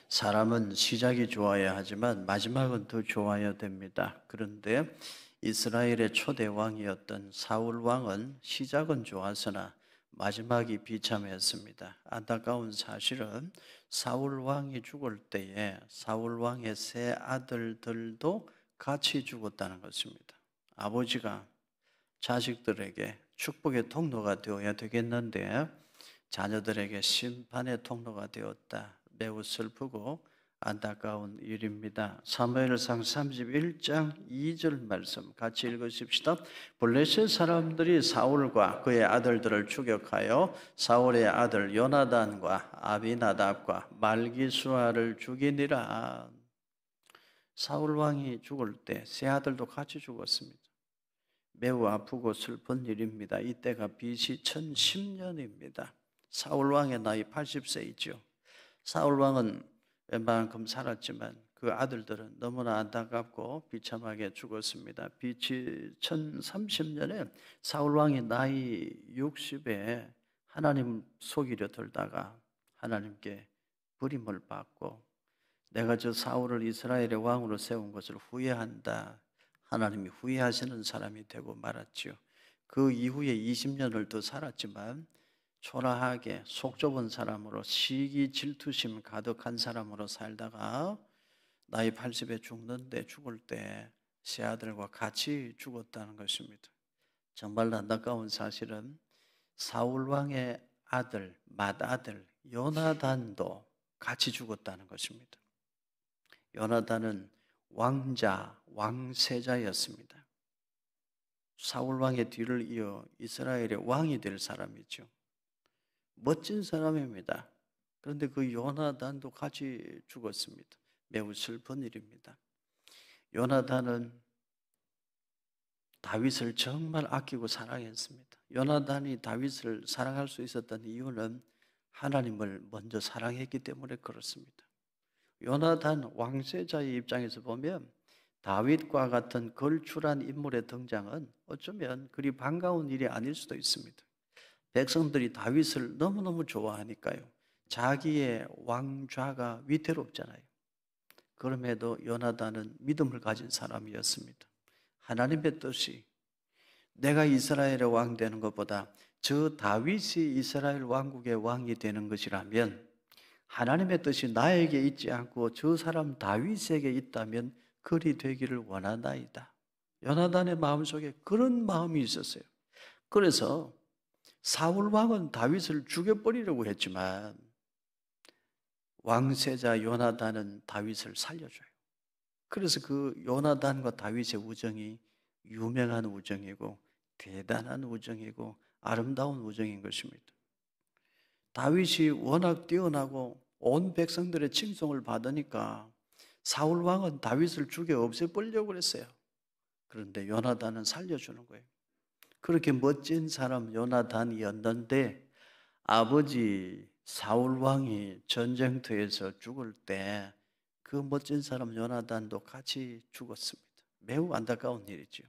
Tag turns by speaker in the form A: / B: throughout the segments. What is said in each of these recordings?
A: 사람은 시작이 좋아야 하지만 마지막은 더 좋아야 됩니다. 그런데 이스라엘의 초대 왕이었던 사울 왕은 시작은 좋았으나 마지막이 비참했습니다. 안타까운 사실은 사울 왕이 죽을 때에 사울 왕의 세 아들들도 같이 죽었다는 것입니다. 아버지가 자식들에게 축복의 통로가 되어야 되겠는데 자녀들에게 심판의 통로가 되었다. 매우 슬프고 안타까운 일입니다. 사무엘상 31장 2절 말씀 같이 읽으십시다. 블레셋 사람들이 사울과 그의 아들들을 추격하여 사울의 아들 요나단과 아비나답과 말기수아를 죽이니라. 사울 왕이 죽을 때 세 아들도 같이 죽었습니다. 매우 아프고 슬픈 일입니다. 이때가 BC 1010년입니다. 사울 왕의 나이 80세이죠. 사울 왕은 웬만큼 살았지만 그 아들들은 너무나 안타깝고 비참하게 죽었습니다. BC 1030년에 사울 왕이 나이 60에 하나님 속이려 들다가 하나님께 버림을 받고 내가 저 사울을 이스라엘의 왕으로 세운 것을 후회한다. 하나님이 후회하시는 사람이 되고 말았죠. 그 이후에 20년을 더 살았지만 초라하게 속 좁은 사람으로 시기 질투심 가득한 사람으로 살다가 나이 80에 죽는데 죽을 때 세 아들과 같이 죽었다는 것입니다. 정말 안타까운 사실은 사울 왕의 아들, 맏아들 요나단도 같이 죽었다는 것입니다. 요나단은 왕자, 왕세자였습니다. 사울 왕의 뒤를 이어 이스라엘의 왕이 될 사람이죠. 멋진 사람입니다. 그런데 그 요나단도 같이 죽었습니다. 매우 슬픈 일입니다. 요나단은 다윗을 정말 아끼고 사랑했습니다. 요나단이 다윗을 사랑할 수 있었던 이유는 하나님을 먼저 사랑했기 때문에 그렇습니다. 요나단 왕세자의 입장에서 보면 다윗과 같은 걸출한 인물의 등장은 어쩌면 그리 반가운 일이 아닐 수도 있습니다. 백성들이 다윗을 너무너무 좋아하니까요. 자기의 왕좌가 위태롭잖아요. 그럼에도 요나단은 믿음을 가진 사람이었습니다. 하나님의 뜻이 내가 이스라엘의 왕 되는 것보다 저 다윗이 이스라엘 왕국의 왕이 되는 것이라면 하나님의 뜻이 나에게 있지 않고 저 사람 다윗에게 있다면 그리 되기를 원하나이다. 요나단의 마음속에 그런 마음이 있었어요. 그래서 사울 왕은 다윗을 죽여버리려고 했지만 왕세자 요나단은 다윗을 살려줘요. 그래서 그 요나단과 다윗의 우정이 유명한 우정이고 대단한 우정이고 아름다운 우정인 것입니다. 다윗이 워낙 뛰어나고 온 백성들의 칭송을 받으니까 사울 왕은 다윗을 죽여 없애버리려고 그랬어요. 그런데 요나단은 살려주는 거예요. 그렇게 멋진 사람 요나단이었는데 아버지 사울 왕이 전쟁터에서 죽을 때 그 멋진 사람 요나단도 같이 죽었습니다. 매우 안타까운 일이죠.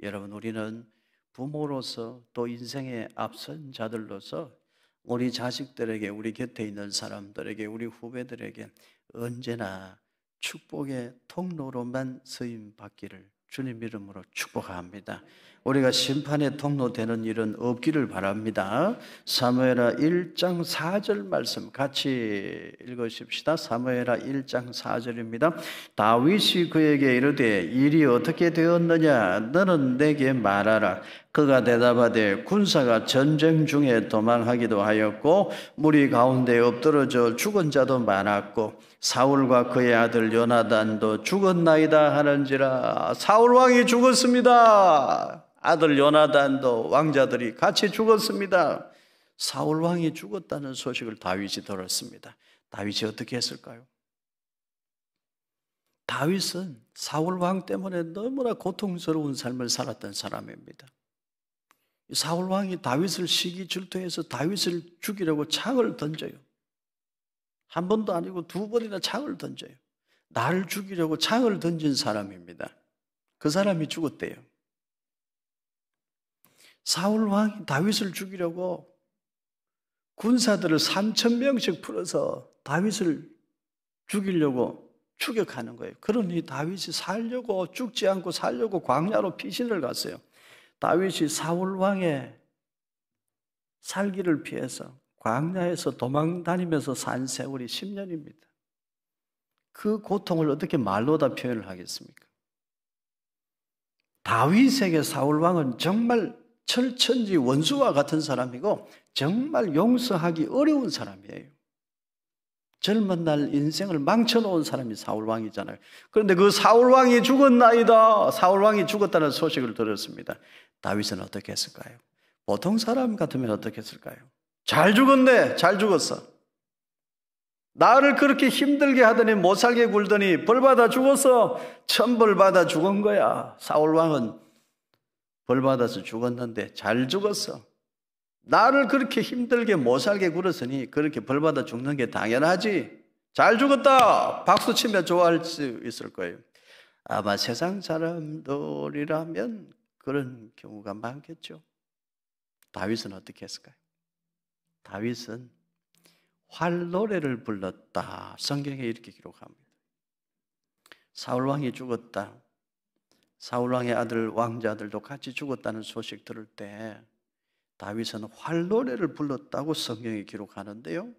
A: 여러분, 우리는 부모로서 또 인생의 앞선 자들로서 우리 자식들에게, 우리 곁에 있는 사람들에게, 우리 후배들에게 언제나 축복의 통로로만 쓰임 받기를 주님 이름으로 축복합니다. 우리가 심판의 통로 되는 일은 없기를 바랍니다. 사무엘하 1장 4절 말씀 같이 읽으십시다. 사무엘하 1장 4절입니다. 다윗이 그에게 이르되 일이 어떻게 되었느냐 너는 내게 말하라. 그가 대답하되 군사가 전쟁 중에 도망하기도 하였고 무리 가운데 엎드러져 죽은 자도 많았고 사울과 그의 아들 요나단도 죽었나이다 하는지라. 사울 왕이 죽었습니다. 아들 요나단도 왕자들이 같이 죽었습니다. 사울 왕이 죽었다는 소식을 다윗이 들었습니다. 다윗이 어떻게 했을까요? 다윗은 사울 왕 때문에 너무나 고통스러운 삶을 살았던 사람입니다. 사울 왕이 다윗을 시기 질투해서 다윗을 죽이려고 창을 던져요. 한 번도 아니고 두 번이나 창을 던져요. 나를 죽이려고 창을 던진 사람입니다. 그 사람이 죽었대요. 사울 왕이 다윗을 죽이려고 군사들을 3,000명씩 풀어서 다윗을 죽이려고 추격하는 거예요. 그러니 다윗이 살려고, 죽지 않고 살려고 광야로 피신을 갔어요. 다윗이 사울 왕의 살기를 피해서 광야에서 도망 다니면서 산 세월이 10년입니다. 그 고통을 어떻게 말로 다 표현을 하겠습니까? 다윗에게 사울 왕은 정말 철천지 원수와 같은 사람이고 정말 용서하기 어려운 사람이에요. 젊은 날 인생을 망쳐놓은 사람이 사울 왕이잖아요. 그런데 그 사울 왕이 죽었나이다. 사울 왕이 죽었다는 소식을 들었습니다. 다윗은 어떻게 했을까요? 보통 사람 같으면 어떻게 했을까요? 잘 죽었네. 잘 죽었어. 나를 그렇게 힘들게 하더니 못 살게 굴더니 벌받아 죽었어. 천벌받아 죽은 거야. 사울 왕은 벌받아서 죽었는데 잘 죽었어. 나를 그렇게 힘들게 못 살게 굴었으니 그렇게 벌받아 죽는 게 당연하지. 잘 죽었다. 박수 치며 좋아할 수 있을 거예요. 아마 세상 사람들이라면 그런 경우가 많겠죠. 다윗은 어떻게 했을까요? 다윗은 활노래를 불렀다. 성경에 이렇게 기록합니다. 사울왕이 죽었다. 사울왕의 아들 왕자들도 같이 죽었다는 소식 들을 때 다윗은 활노래를 불렀다고 성경에 기록하는데요.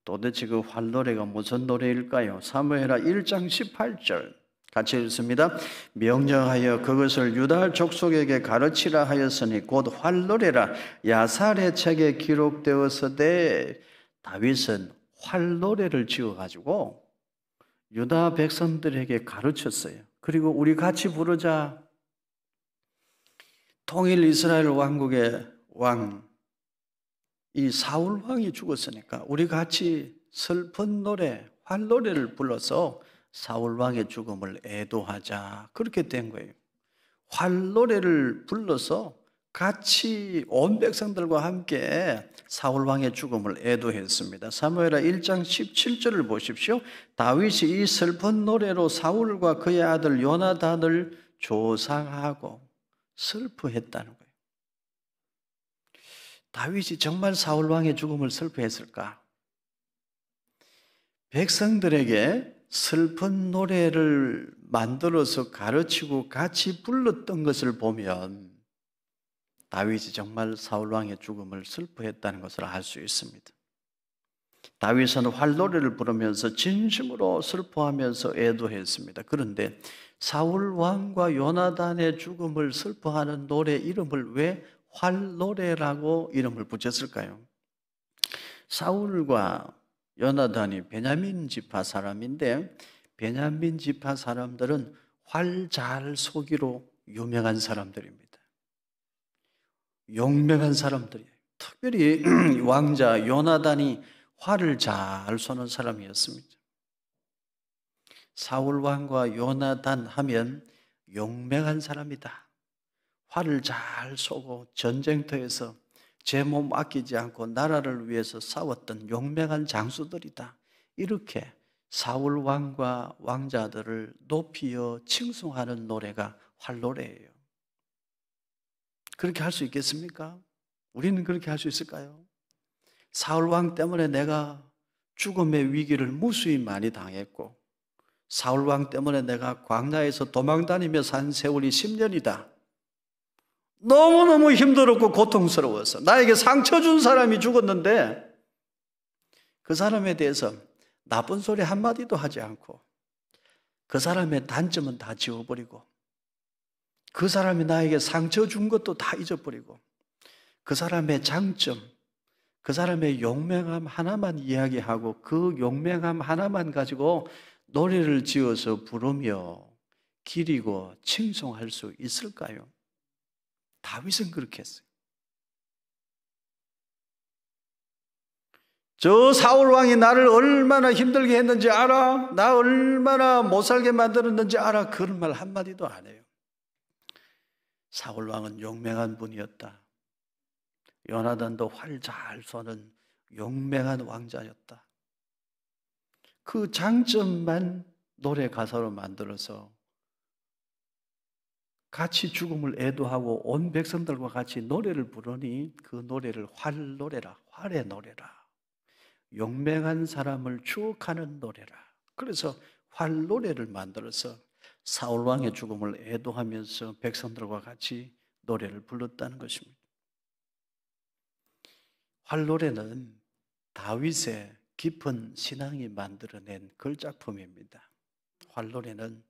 A: 도대체 그 활노래가 무슨 노래일까요? 사무엘하 1장 18절 같이 읽습니다. 명령하여 그것을 유다 족속에게 가르치라 하였으니 곧 활노래라. 야살의 책에 기록되었으되 다윗은 활노래를 지어가지고 유다 백성들에게 가르쳤어요. 그리고 우리 같이 부르자. 통일 이스라엘 왕국의 왕, 이 사울 왕이 죽었으니까 우리 같이 슬픈 노래, 활노래를 불러서 사울 왕의 죽음을 애도하자. 그렇게 된 거예요. 활노래를 불러서 같이 온 백성들과 함께 사울 왕의 죽음을 애도했습니다. 사무엘하 1장 17절을 보십시오. 다윗이 이 슬픈 노래로 사울과 그의 아들 요나단을 조상하고 슬퍼했다는 거예요. 다윗이 정말 사울 왕의 죽음을 슬퍼했을까? 백성들에게 슬픈 노래를 만들어서 가르치고 같이 불렀던 것을 보면 다윗이 정말 사울 왕의 죽음을 슬퍼했다는 것을 알 수 있습니다. 다윗은 활노래를 부르면서 진심으로 슬퍼하면서 애도했습니다. 그런데 사울 왕과 요나단의 죽음을 슬퍼하는 노래 이름을 왜 활노래라고 이름을 붙였을까요? 사울과 요나단이 베냐민 지파 사람인데 베냐민 지파 사람들은 활 잘 쏘기로 유명한 사람들입니다. 용맹한 사람들이에요. 특별히 왕자 요나단이 활을 잘 쏘는 사람이었습니다. 사울 왕과 요나단 하면 용맹한 사람이다. 활을 잘 쏘고 전쟁터에서 제 몸 아끼지 않고 나라를 위해서 싸웠던 용맹한 장수들이다. 이렇게 사울 왕과 왕자들을 높이어 칭송하는 노래가 활노래예요. 그렇게 할 수 있겠습니까? 우리는 그렇게 할 수 있을까요? 사울 왕 때문에 내가 죽음의 위기를 무수히 많이 당했고 사울 왕 때문에 내가 광야에서 도망다니며 산 세월이 10년이다. 너무너무 힘들었고 고통스러워서 나에게 상처 준 사람이 죽었는데 그 사람에 대해서 나쁜 소리 한마디도 하지 않고 그 사람의 단점은 다 지워버리고 그 사람이 나에게 상처 준 것도 다 잊어버리고 그 사람의 장점, 그 사람의 용맹함 하나만 이야기하고 그 용맹함 하나만 가지고 노래를 지어서 부르며 기리고 칭송할 수 있을까요? 다윗은 그렇게 했어요. 저 사울 왕이 나를 얼마나 힘들게 했는지 알아? 나 얼마나 못 살게 만들었는지 알아? 그런 말 한마디도 안 해요. 사울 왕은 용맹한 분이었다. 요나단도 활 잘 쏘는 용맹한 왕자였다. 그 장점만 노래 가사로 만들어서 같이 죽음을 애도하고 온 백성들과 같이 노래를 부르니 그 노래를 활노래라, 활의 노래라. 용맹한 사람을 추억하는 노래라. 그래서 활노래를 만들어서 사울왕의 죽음을 애도하면서 백성들과 같이 노래를 불렀다는 것입니다. 활노래는 다윗의 깊은 신앙이 만들어낸 걸작품입니다. 활노래는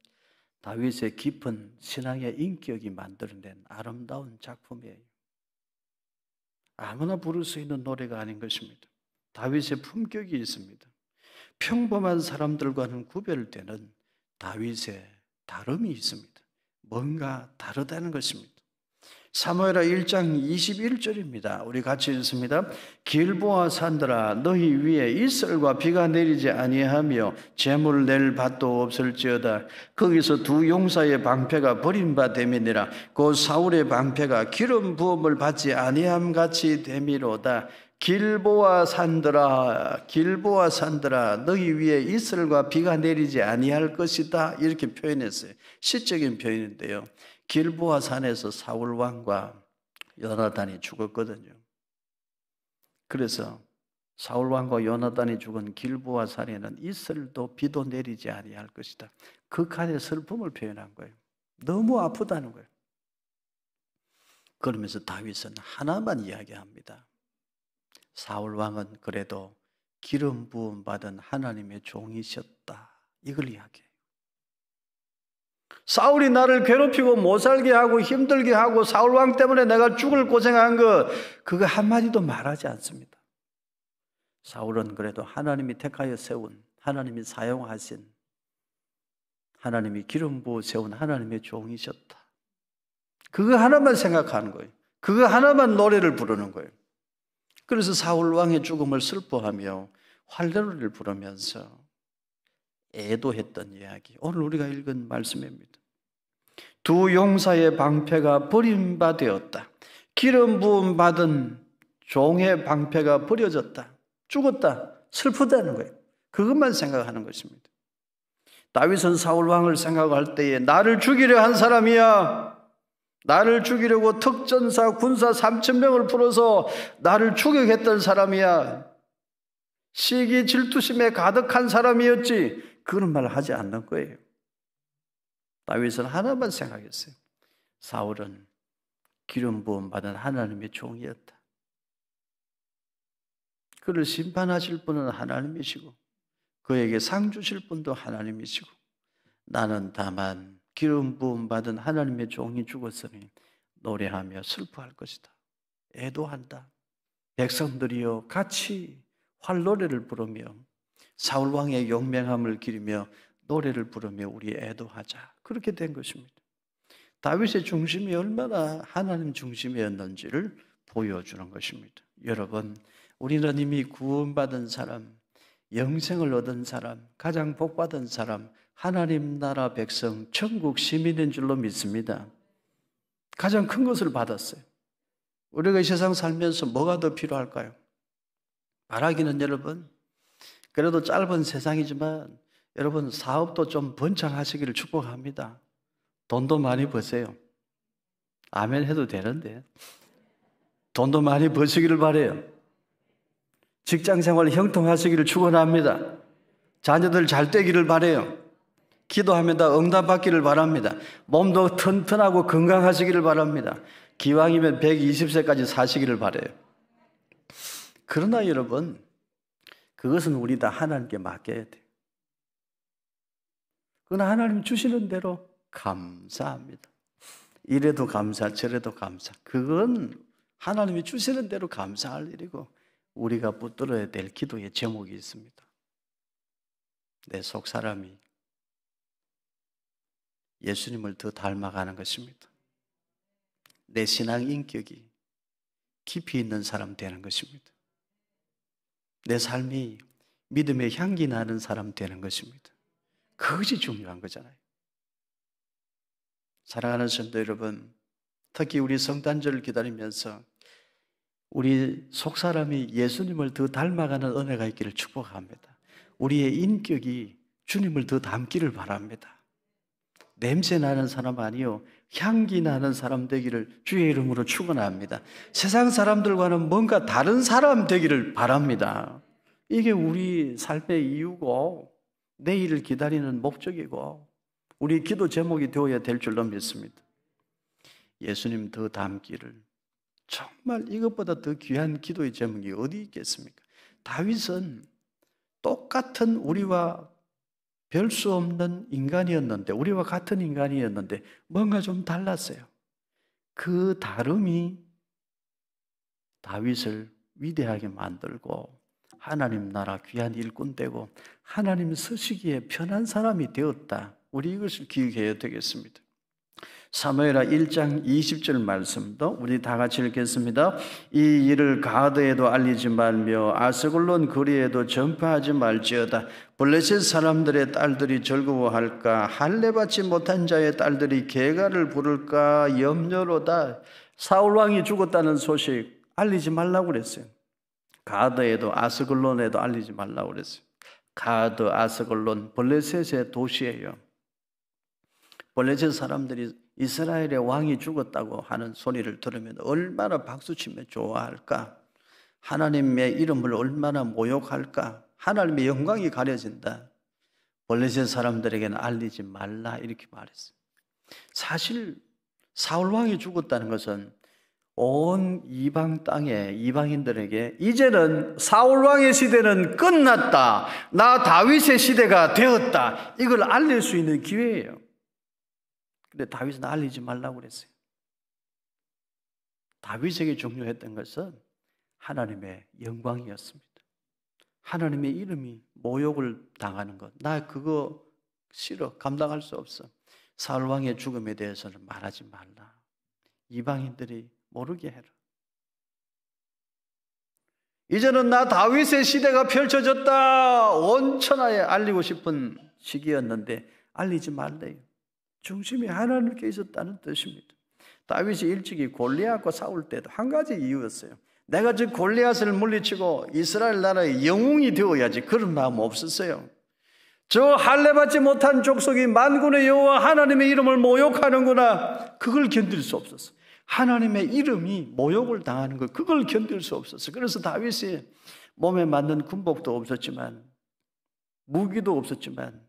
A: 다윗의 깊은 신앙의 인격이 만들어낸 아름다운 작품이에요. 아무나 부를 수 있는 노래가 아닌 것입니다. 다윗의 품격이 있습니다. 평범한 사람들과는 구별되는 다윗의 다름이 있습니다. 뭔가 다르다는 것입니다. 사무엘하 1장 21절입니다. 우리 같이 읽습니다. 길보아 산들아 너희 위에 이슬과 비가 내리지 아니하며 재물 낼 밭도 없을지어다. 거기서 두 용사의 방패가 버린 바 됨이니라. 곧 사울의 방패가 기름 부음을 받지 아니함 같이 됨이로다. 길보아 산들아 길보아 산들아 너희 위에 이슬과 비가 내리지 아니할 것이다. 이렇게 표현했어요. 시적인 표현인데요. 길보아 산에서 사울 왕과 요나단이 죽었거든요. 그래서 사울 왕과 요나단이 죽은 길보아 산에는 이슬도 비도 내리지 아니할 것이다. 극한의 슬픔을 표현한 거예요. 너무 아프다는 거예요. 그러면서 다윗은 하나만 이야기합니다. 사울 왕은 그래도 기름 부음 받은 하나님의 종이셨다. 이걸 이야기해요. 사울이 나를 괴롭히고 못 살게 하고 힘들게 하고 사울 왕 때문에 내가 죽을 고생한 거 그거 한마디도 말하지 않습니다. 사울은 그래도 하나님이 택하여 세운 하나님이 사용하신 하나님이 기름 부어 세운 하나님의 종이셨다. 그거 하나만 생각하는 거예요. 그거 하나만 노래를 부르는 거예요. 그래서 사울 왕의 죽음을 슬퍼하며 활노래를 부르면서 애도했던 이야기. 오늘 우리가 읽은 말씀입니다. 두 용사의 방패가 버림받았다. 기름 부음 받은 종의 방패가 버려졌다. 죽었다. 슬프다는 거예요. 그것만 생각하는 것입니다. 다윗은 사울 왕을 생각할 때에 나를 죽이려 한 사람이야. 나를 죽이려고 특전사 군사 3,000명을 풀어서 나를 추격했던 사람이야. 시기 질투심에 가득한 사람이었지. 그런 말을 하지 않는 거예요. 다윗은 하나만 생각했어요. 사울은 기름 부음 받은 하나님의 종이었다. 그를 심판하실 분은 하나님이시고 그에게 상 주실 분도 하나님이시고 나는 다만 기름 부음 받은 하나님의 종이 죽었으니 노래하며 슬퍼할 것이다. 애도한다. 백성들이여 같이 활노래를 부르며 사울 왕의 용맹함을 기리며 노래를 부르며 우리 애도하자. 그렇게 된 것입니다. 다윗의 중심이 얼마나 하나님 중심이었는지를 보여주는 것입니다. 여러분, 우리는 이미 구원받은 사람, 영생을 얻은 사람, 가장 복받은 사람, 하나님 나라 백성, 천국 시민인 줄로 믿습니다. 가장 큰 것을 받았어요. 우리가 이 세상 살면서 뭐가 더 필요할까요? 바라기는 여러분, 그래도 짧은 세상이지만 여러분 사업도 좀 번창하시기를 축복합니다. 돈도 많이 버세요. 아멘 해도 되는데 돈도 많이 버시기를 바라요. 직장생활 형통하시기를 축원합니다. 자녀들 잘 되기를 바라요. 기도하면 다 응답받기를 바랍니다. 몸도 튼튼하고 건강하시기를 바랍니다. 기왕이면 120세까지 사시기를 바라요. 그러나 여러분, 그것은 우리 다 하나님께 맡겨야 돼요. 그러나 하나님 주시는 대로 감사합니다. 이래도 감사, 저래도 감사. 그건 하나님이 주시는 대로 감사할 일이고 우리가 붙들어야 될 기도의 제목이 있습니다. 내 속사람이 예수님을 더 닮아가는 것입니다. 내 신앙 인격이 깊이 있는 사람 되는 것입니다. 내 삶이 믿음의 향기 나는 사람 되는 것입니다. 그것이 중요한 거잖아요. 사랑하는 성도 여러분, 특히 우리 성탄절을 기다리면서 우리 속사람이 예수님을 더 닮아가는 은혜가 있기를 축복합니다. 우리의 인격이 주님을 더 닮기를 바랍니다. 냄새 나는 사람 아니요 향기 나는 사람 되기를 주의 이름으로 축원합니다. 세상 사람들과는 뭔가 다른 사람 되기를 바랍니다. 이게 우리 삶의 이유고 내일을 기다리는 목적이고 우리 기도 제목이 되어야 될 줄로 믿습니다. 예수님 더 닮기를. 정말 이것보다 더 귀한 기도의 제목이 어디 있겠습니까? 다윗은 똑같은 우리와 별 수 없는 인간이었는데, 우리와 같은 인간이었는데 뭔가 좀 달랐어요. 그 다름이 다윗을 위대하게 만들고 하나님 나라 귀한 일꾼 되고 하나님 서시기에 편한 사람이 되었다. 우리 이것을 기억해야 되겠습니다. 사무엘하 1장 20절 말씀도 우리 다 같이 읽겠습니다. 이 일을 가드에도 알리지 말며 아스글론 거리에도 전파하지 말지어다. 블레셋 사람들의 딸들이 즐거워할까? 할례 받지 못한 자의 딸들이 계가를 부를까 염려로다. 사울 왕이 죽었다는 소식 알리지 말라고 그랬어요. 가드에도 아스글론에도 알리지 말라고 그랬어요. 가드, 아스글론, 블레셋의 도시예요. 블레셋 사람들이 이스라엘의 왕이 죽었다고 하는 소리를 들으면 얼마나 박수치며 좋아할까? 하나님의 이름을 얼마나 모욕할까? 하나님의 영광이 가려진다. 블레셋 사람들에게는 알리지 말라 이렇게 말했어요. 사실 사울 왕이 죽었다는 것은 온 이방 땅에 이방인들에게 이제는 사울 왕의 시대는 끝났다. 나 다윗의 시대가 되었다. 이걸 알릴 수 있는 기회예요. 근데 다윗은 알리지 말라고 그랬어요. 다윗에게 중요했던 것은 하나님의 영광이었습니다. 하나님의 이름이 모욕을 당하는 것. 나 그거 싫어. 감당할 수 없어. 사울 왕의 죽음에 대해서는 말하지 말라. 이방인들이 모르게 해라. 이제는 나 다윗의 시대가 펼쳐졌다. 온 천하에 알리고 싶은 시기였는데 알리지 말래요. 중심이 하나님께 있었다는 뜻입니다. 다윗이 일찍이 골리앗과 싸울 때도 한 가지 이유였어요. 내가 저 골리앗을 물리치고 이스라엘 나라의 영웅이 되어야지. 그런 마음 없었어요. 저 할례 받지 못한 족속이 만군의 여호와 하나님의 이름을 모욕하는구나. 그걸 견딜 수 없었어요. 하나님의 이름이 모욕을 당하는 것, 그걸 견딜 수 없었어요. 그래서 다윗이 몸에 맞는 군복도 없었지만, 무기도 없었지만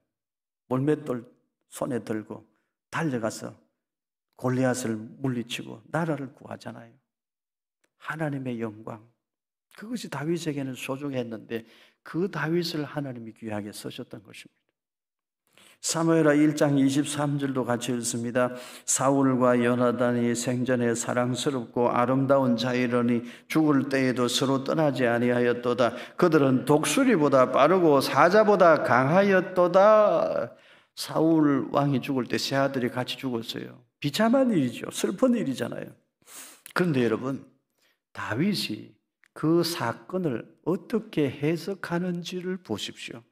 A: 몰맷돌 손에 들고 달려가서 골리앗을 물리치고 나라를 구하잖아요. 하나님의 영광, 그것이 다윗에게는 소중했는데 그 다윗을 하나님이 귀하게 쓰셨던 것입니다. 사무엘하 1장 23절도 같이 읽습니다. 사울과 요나단이 생전에 사랑스럽고 아름다운 자이러니 죽을 때에도 서로 떠나지 아니하였도다. 그들은 독수리보다 빠르고 사자보다 강하였도다. 사울 왕이 죽을 때 세 아들이 같이 죽었어요. 비참한 일이죠. 슬픈 일이잖아요. 그런데 여러분, 다윗이 그 사건을 어떻게 해석하는지를 보십시오.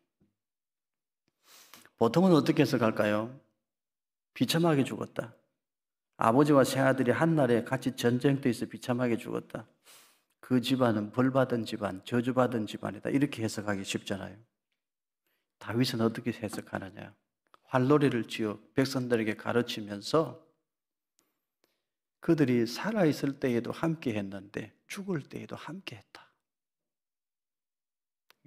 A: 보통은 어떻게 해석할까요? 비참하게 죽었다. 아버지와 세 아들이 한날에 같이 전쟁터에서 비참하게 죽었다. 그 집안은 벌받은 집안, 저주받은 집안이다. 이렇게 해석하기 쉽잖아요. 다윗은 어떻게 해석하느냐? 활놀이를 지어 백성들에게 가르치면서 그들이 살아있을 때에도 함께 했는데 죽을 때에도 함께 했다.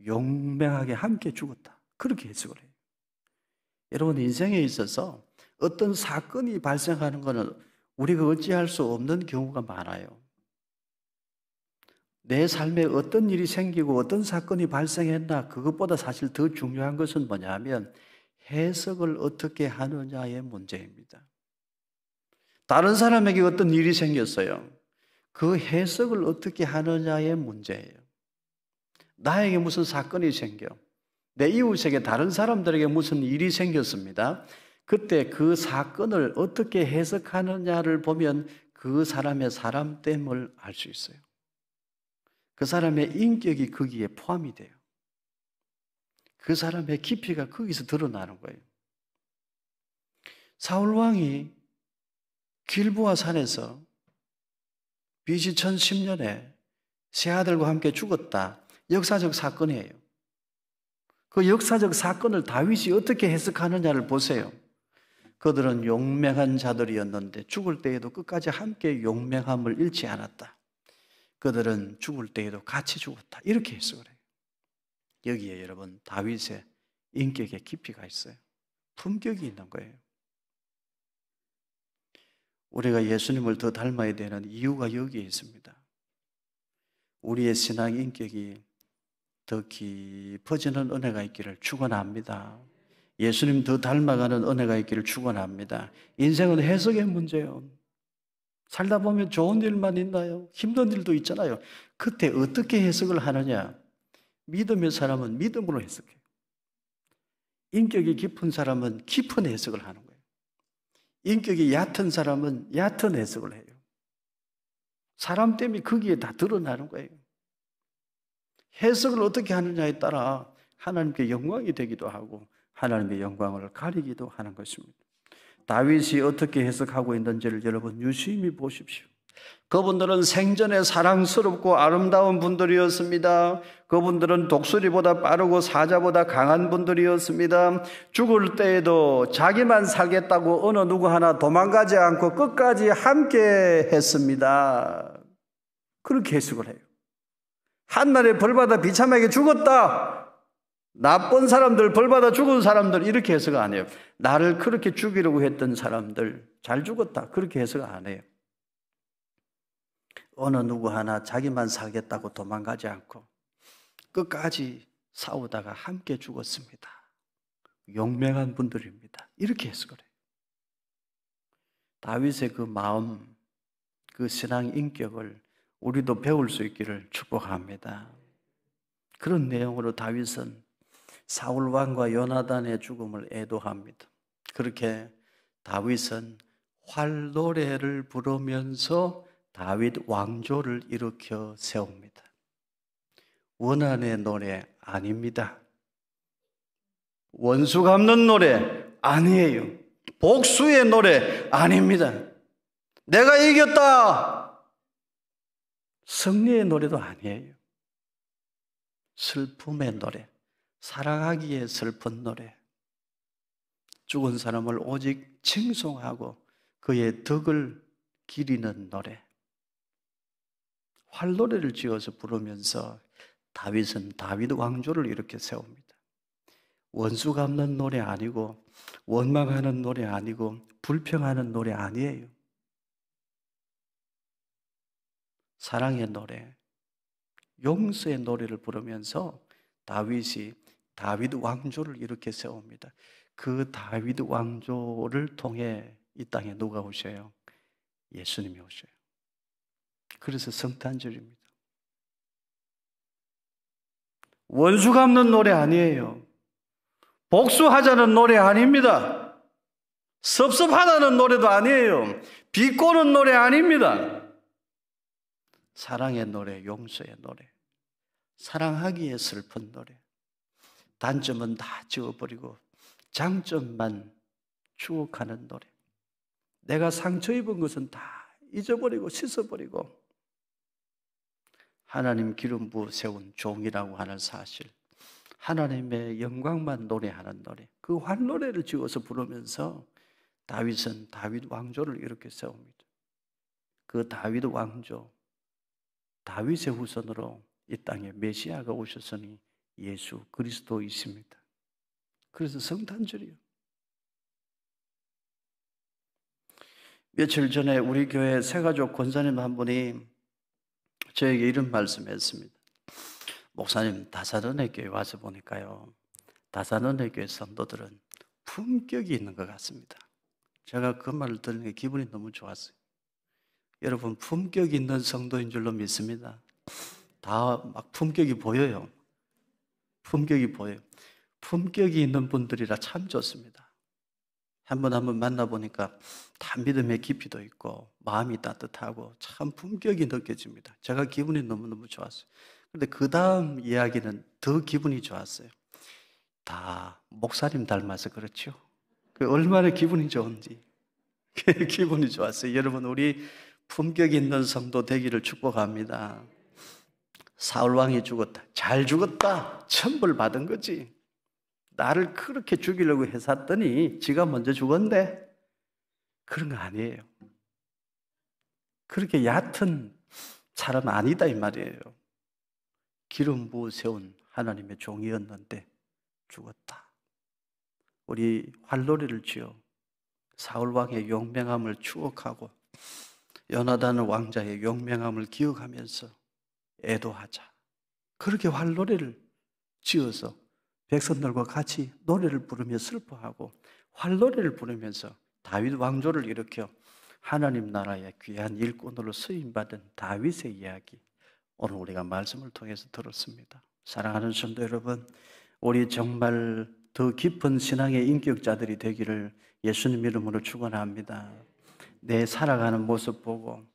A: 용맹하게 함께 죽었다. 그렇게 해석을 해요. 여러분, 인생에 있어서 어떤 사건이 발생하는 것은 우리가 어찌할 수 없는 경우가 많아요. 내 삶에 어떤 일이 생기고 어떤 사건이 발생했나, 그것보다 사실 더 중요한 것은 뭐냐면 해석을 어떻게 하느냐의 문제입니다. 다른 사람에게 어떤 일이 생겼어요. 그 해석을 어떻게 하느냐의 문제예요. 나에게 무슨 사건이 생겨. 내 이웃에게, 다른 사람들에게 무슨 일이 생겼습니다. 그때 그 사건을 어떻게 해석하느냐를 보면 그 사람의 사람됨을 알 수 있어요. 그 사람의 인격이 거기에 포함이 돼요. 그 사람의 깊이가 거기서 드러나는 거예요. 사울 왕이 길보아 산에서 BC 1010년에 세 아들과 함께 죽었다. 역사적 사건이에요. 그 역사적 사건을 다윗이 어떻게 해석하느냐를 보세요. 그들은 용맹한 자들이었는데 죽을 때에도 끝까지 함께 용맹함을 잃지 않았다. 그들은 죽을 때에도 같이 죽었다. 이렇게 해석을 해요. 여기에 여러분, 다윗의 인격에 깊이가 있어요. 품격이 있는 거예요. 우리가 예수님을 더 닮아야 되는 이유가 여기에 있습니다. 우리의 신앙 인격이 더 깊어지는 은혜가 있기를 축원합니다. 예수님 더 닮아가는 은혜가 있기를 축원합니다. 인생은 해석의 문제예요. 살다 보면 좋은 일만 있나요? 힘든 일도 있잖아요. 그때 어떻게 해석을 하느냐? 믿음의 사람은 믿음으로 해석해요. 인격이 깊은 사람은 깊은 해석을 하는 거예요. 인격이 얕은 사람은 얕은 해석을 해요. 사람 때문에 거기에 다 드러나는 거예요. 해석을 어떻게 하느냐에 따라 하나님께 영광이 되기도 하고 하나님의 영광을 가리기도 하는 것입니다. 다윗이 어떻게 해석하고 있는지를 여러분 유심히 보십시오. 그분들은 생전에 사랑스럽고 아름다운 분들이었습니다. 그분들은 독수리보다 빠르고 사자보다 강한 분들이었습니다. 죽을 때에도 자기만 살겠다고 어느 누구 하나 도망가지 않고 끝까지 함께 했습니다. 그렇게 해석을 해요. 한날에 벌받아 비참하게 죽었다. 나쁜 사람들, 벌받아 죽은 사람들 이렇게 해석 안 해요. 나를 그렇게 죽이려고 했던 사람들 잘 죽었다. 그렇게 해석 안 해요. 어느 누구 하나 자기만 살겠다고 도망가지 않고 끝까지 싸우다가 함께 죽었습니다. 용맹한 분들입니다. 이렇게 해석을 해요. 다윗의 그 마음, 그 신앙 인격을 우리도 배울 수 있기를 축복합니다. 그런 내용으로 다윗은 사울 왕과 요나단의 죽음을 애도합니다. 그렇게 다윗은 활노래를 부르면서 다윗 왕조를 일으켜 세웁니다. 원한의 노래 아닙니다. 원수 갚는 노래 아니에요. 복수의 노래 아닙니다. 내가 이겼다. 승리의 노래도 아니에요. 슬픔의 노래, 사랑하기에 슬픈 노래, 죽은 사람을 오직 칭송하고 그의 덕을 기리는 노래, 활노래를 지어서 부르면서 다윗은 다윗 왕조를 이렇게 세웁니다. 원수 갚는 노래 아니고 원망하는 노래 아니고 불평하는 노래 아니에요. 사랑의 노래, 용서의 노래를 부르면서 다윗이 다윗 왕조를 이렇게 세웁니다. 그 다윗 왕조를 통해 이 땅에 누가 오셔요? 예수님이 오셔요. 그래서 성탄절입니다. 원수 갚는 노래 아니에요. 복수하자는 노래 아닙니다. 섭섭하다는 노래도 아니에요. 비꼬는 노래 아닙니다. 사랑의 노래, 용서의 노래, 사랑하기에 슬픈 노래, 단점은 다 지워버리고 장점만 추억하는 노래, 내가 상처 입은 것은 다 잊어버리고 씻어버리고 하나님 기름 부어 세운 종이라고 하는 사실, 하나님의 영광만 노래하는 노래, 그 활노래를 지어서 부르면서 다윗은 다윗 왕조를 이렇게 세웁니다. 그 다윗 왕조, 다윗의 후손으로 이 땅에 메시아가 오셨으니 예수 그리스도이십니다. 그래서 성탄절이요. 며칠 전에 우리 교회 새가족 권사님 한 분이 저에게 이런 말씀했습니다. 목사님, 다사전의 교회 와서 보니까요, 다사전의 교회 성도들은 품격이 있는 것 같습니다. 제가 그 말을 들으니까 기분이 너무 좋았어요. 여러분, 품격 있는 성도인 줄로 믿습니다. 다 막 품격이 보여요. 품격이 보여요. 품격이 있는 분들이라 참 좋습니다. 한 번 만나보니까 다 믿음의 깊이도 있고 마음이 따뜻하고 참 품격이 느껴집니다. 제가 기분이 너무너무 좋았어요. 그런데 그 다음 이야기는 더 기분이 좋았어요. 다 목사님 닮아서 그렇죠. 얼마나 기분이 좋은지. 기분이 좋았어요. 여러분, 우리 품격 있는 성도 되기를 축복합니다. 사울왕이 죽었다. 잘 죽었다. 천벌 받은 거지. 나를 그렇게 죽이려고 했었더니 지가 먼저 죽었는데 그런 거 아니에요. 그렇게 얕은 사람 아니다 이 말이에요. 기름 부어 세운 하나님의 종이었는데 죽었다. 우리 활놀이를 지어 사울 왕의 용맹함을 추억하고 요나단 왕자의 용맹함을 기억하면서 애도하자. 그렇게 활노래를 지어서 백성들과 같이 노래를 부르며 슬퍼하고 활노래를 부르면서 다윗 왕조를 일으켜 하나님 나라의 귀한 일꾼으로 쓰임받은 다윗의 이야기, 오늘 우리가 말씀을 통해서 들었습니다. 사랑하는 성도 여러분, 우리 정말 더 깊은 신앙의 인격자들이 되기를 예수님 이름으로 축원합니다. 내 살아가는 모습 보고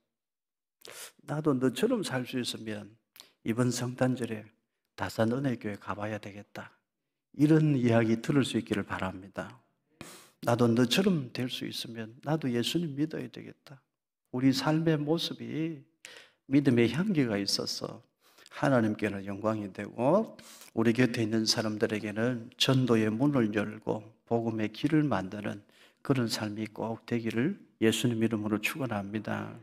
A: 나도 너처럼 살 수 있으면 이번 성탄절에 다산은혜교회 가봐야 되겠다, 이런 이야기 들을 수 있기를 바랍니다. 나도 너처럼 될 수 있으면 나도 예수님 믿어야 되겠다. 우리 삶의 모습이 믿음의 향기가 있어서 하나님께는 영광이 되고 우리 곁에 있는 사람들에게는 전도의 문을 열고 복음의 길을 만드는 그런 삶이 꼭 되기를 예수님 이름으로 축원합니다.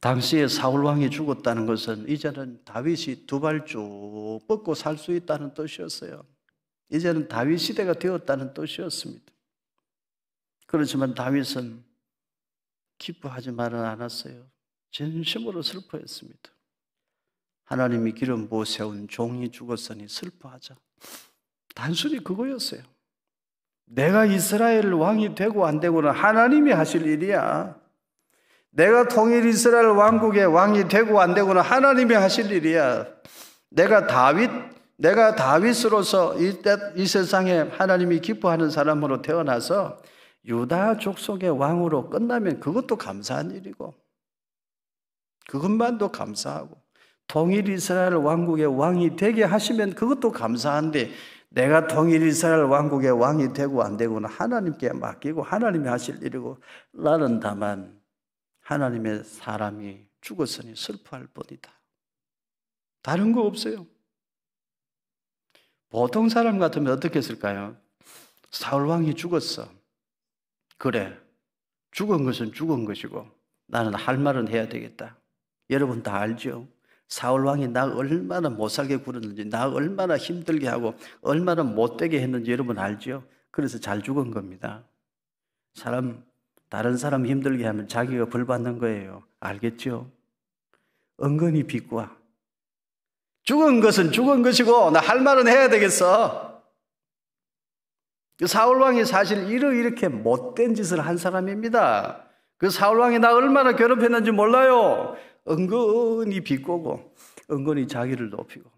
A: 당시에 사울 왕이 죽었다는 것은 이제는 다윗이 두 발 쭉 뻗고 살 수 있다는 뜻이었어요. 이제는 다윗 시대가 되었다는 뜻이었습니다. 그렇지만 다윗은 기뻐하지만은 않았어요. 진심으로 슬퍼했습니다. 하나님이 기름 부어 세운 종이 죽었으니 슬퍼하자. 단순히 그거였어요. 내가 이스라엘 왕이 되고 안 되고는 하나님이 하실 일이야. 내가 통일 이스라엘 왕국의 왕이 되고 안 되고는 하나님이 하실 일이야. 내가 다윗으로서 이 세상에 하나님이 기뻐하는 사람으로 태어나서 유다 족속의 왕으로 끝나면 그것도 감사한 일이고, 그것만도 감사하고, 통일 이스라엘 왕국의 왕이 되게 하시면 그것도 감사한데, 내가 통일 이스라엘 왕국의 왕이 되고 안 되고는 하나님께 맡기고 하나님이 하실 일이고, 나는 다만 하나님의 사람이 죽었으니 슬퍼할 뿐이다. 다른 거 없어요. 보통 사람 같으면 어떻게 했을까요? 사울 왕이 죽었어. 그래, 죽은 것은 죽은 것이고 나는 할 말은 해야 되겠다. 여러분 다 알죠? 사울 왕이 나 얼마나 못 살게 굴었는지, 나 얼마나 힘들게 하고 얼마나 못되게 했는지 여러분 알죠? 그래서 잘 죽은 겁니다. 다른 사람 힘들게 하면 자기가 벌 받는 거예요. 알겠죠? 은근히 비꼬아. 죽은 것은 죽은 것이고 나 할 말은 해야 되겠어. 사울 왕이 사실 이렇게 못된 짓을 한 사람입니다. 그 사울 왕이 나 얼마나 괴롭혔는지 몰라요. 은근히 비꼬고 은근히 자기를 높이고.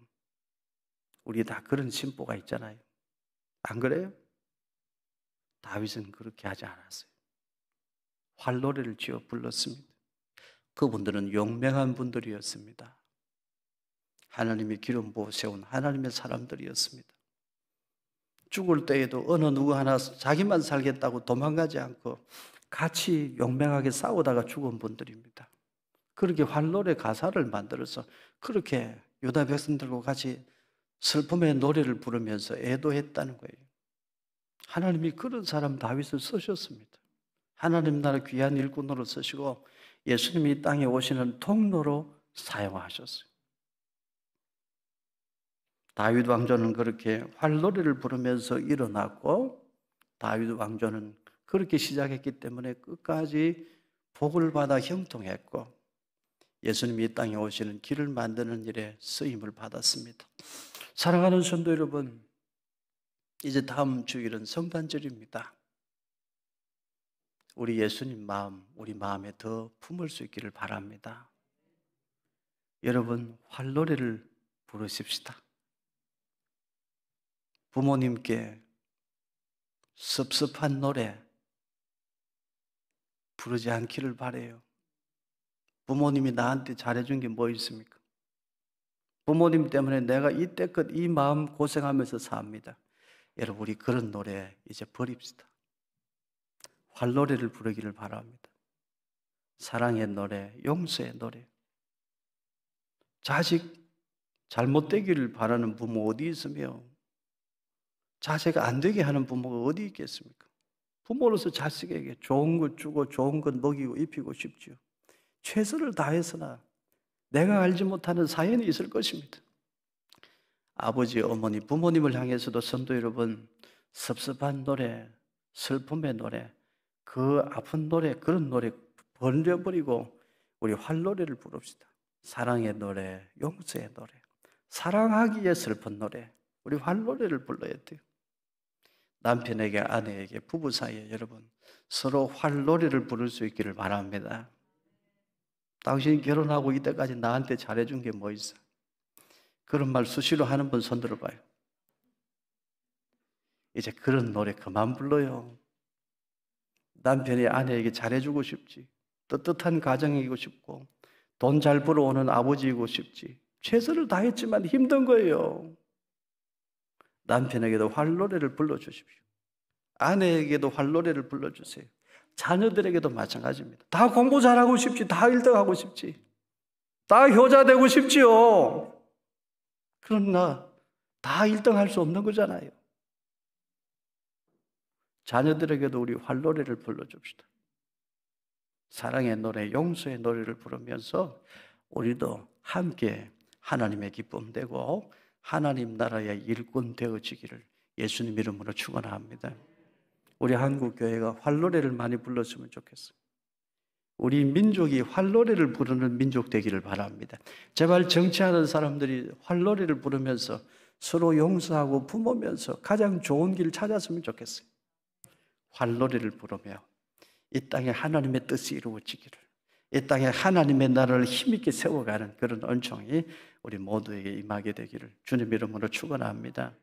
A: 우리 다 그런 심보가 있잖아요. 안 그래요? 다윗은 그렇게 하지 않았어요. 활노래를 지어 불렀습니다. 그분들은 용맹한 분들이었습니다. 하나님이 기름 부어 세운 하나님의 사람들이었습니다. 죽을 때에도 어느 누구 하나 자기만 살겠다고 도망가지 않고 같이 용맹하게 싸우다가 죽은 분들입니다. 그렇게 활노래 가사를 만들어서 그렇게 유다 백성들과 같이 슬픔의 노래를 부르면서 애도했다는 거예요. 하나님이 그런 사람 다윗을 쓰셨습니다. 하나님 나라 귀한 일꾼으로 쓰시고 예수님이 이 땅에 오시는 통로로 사용하셨어요. 다윗 왕조는 그렇게 활노래를 부르면서 일어났고, 다윗 왕조는 그렇게 시작했기 때문에 끝까지 복을 받아 형통했고, 예수님이 이 땅에 오시는 길을 만드는 일에 쓰임을 받았습니다. 사랑하는 성도 여러분, 이제 다음 주일은 성탄절입니다. 우리 예수님 마음, 우리 마음에 더 품을 수 있기를 바랍니다. 여러분, 활노래를 부르십시다. 부모님께 섭섭한 노래 부르지 않기를 바라요. 부모님이 나한테 잘해준 게 뭐 있습니까? 부모님 때문에 내가 이때껏 이 마음 고생하면서 삽니다. 여러분, 우리 그런 노래 이제 버립시다. 활노래를 부르기를 바랍니다. 사랑의 노래, 용서의 노래. 자식 잘못되기를 바라는 부모 어디 있으며 자식 안 되게 하는 부모가 어디 있겠습니까? 부모로서 자식에게 좋은 것 주고 좋은 것 먹이고 입히고 싶지요. 최선을 다해서나 내가 알지 못하는 사연이 있을 것입니다. 아버지, 어머니, 부모님을 향해서도 성도 여러분, 섭섭한 노래 슬픔의 노래, 그 아픈 노래, 그런 노래 버려버리고 우리 활노래를 부릅시다. 사랑의 노래, 용서의 노래, 사랑하기에 슬픈 노래, 우리 활노래를 불러야 돼요. 남편에게, 아내에게, 부부 사이에 여러분 서로 활노래를 부를 수 있기를 바랍니다. 당신이 결혼하고 이때까지 나한테 잘해준 게 뭐 있어? 그런 말 수시로 하는 분 손 들어봐요. 이제 그런 노래 그만 불러요. 남편이 아내에게 잘해주고 싶지, 떳떳한 가정이고 싶고, 돈 잘 벌어오는 아버지이고 싶지, 최선을 다했지만 힘든 거예요. 남편에게도 활노래를 불러주십시오. 아내에게도 활노래를 불러주세요. 자녀들에게도 마찬가지입니다. 다 공부 잘하고 싶지, 다 1등하고 싶지, 다 효자 되고 싶지요. 그러나 다 1등 할 수 없는 거잖아요. 자녀들에게도 우리 활노래를 불러줍시다. 사랑의 노래, 용서의 노래를 부르면서 우리도 함께 하나님의 기쁨 되고 하나님 나라의 일꾼 되어지기를 예수님 이름으로 축원합니다. 우리 한국 교회가 활노래를 많이 불렀으면 좋겠어요. 우리 민족이 활노래를 부르는 민족 되기를 바랍니다. 제발 정치하는 사람들이 활노래를 부르면서 서로 용서하고 품으면서 가장 좋은 길을 찾았으면 좋겠어요. 활노래를 부르며 이 땅에 하나님의 뜻이 이루어지기를, 이 땅에 하나님의 나라를 힘있게 세워가는 그런 은총이 우리 모두에게 임하게 되기를 주님 이름으로 축원합니다.